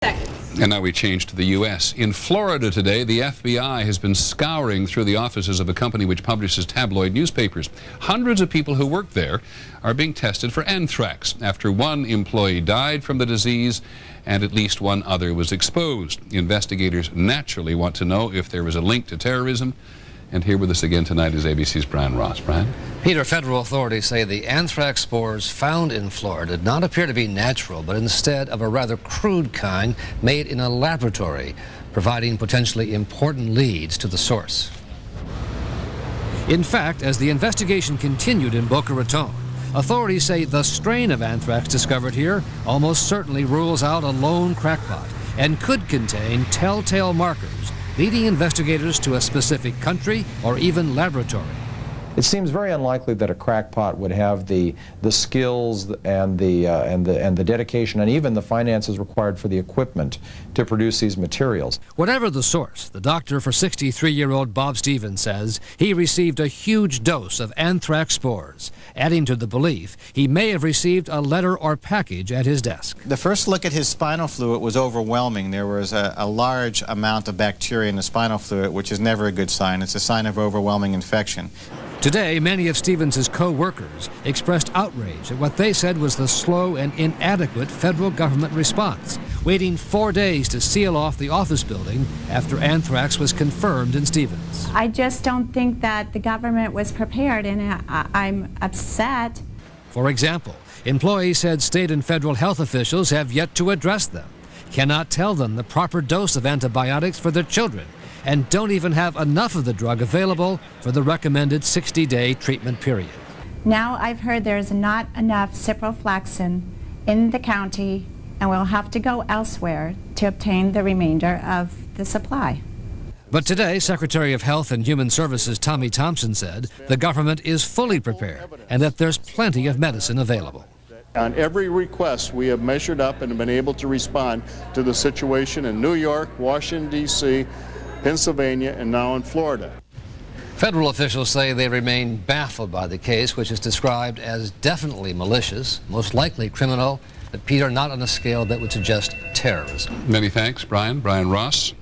And now we change to the U.S. In Florida today, the FBI has been scouring through the offices of a company which publishes tabloid newspapers. Hundreds of people who work there are being tested for anthrax after one employee died from the disease and at least one other was exposed. Investigators naturally want to know if there was a link to terrorism. And here with us again tonight is ABC's Brian Ross. Brian? Peter, federal authorities say the anthrax spores found in Florida did not appear to be natural, but instead of a rather crude kind made in a laboratory, providing potentially important leads to the source. In fact, as the investigation continued in Boca Raton, authorities say the strain of anthrax discovered here almost certainly rules out a lone crackpot and could contain telltale markers leading investigators to a specific country or even laboratory. It seems very unlikely that a crackpot would have the skills and the dedication and even the finances required for the equipment to produce these materials. Whatever the source, the doctor for 63-year-old Bob Stevens says he received a huge dose of anthrax spores, adding to the belief he may have received a letter or package at his desk. The first look at his spinal fluid was overwhelming. There was a large amount of bacteria in the spinal fluid, which is never a good sign. It's a sign of overwhelming infection. Today, many of Stevens' co-workers expressed outrage at what they said was the slow and inadequate federal government response, waiting 4 days to seal off the office building after anthrax was confirmed in Stevens. I just don't think that the government was prepared, and I'm upset. For example, employees said state and federal health officials have yet to address them, cannot tell them the proper dose of antibiotics for their children, and don't even have enough of the drug available for the recommended 60-day treatment period. Now I've heard there's not enough ciprofloxacin in the county, and we'll have to go elsewhere to obtain the remainder of the supply. But today, Secretary of Health and Human Services Tommy Thompson said the government is fully prepared and that there's plenty of medicine available. On every request, we have measured up and been able to respond to the situation in New York, Washington, D.C., Pennsylvania, and now in Florida. Federal officials say they remain baffled by the case, which is described as definitely malicious, most likely criminal, but Peter, not on a scale that would suggest terrorism. Many thanks, Brian. Brian Ross.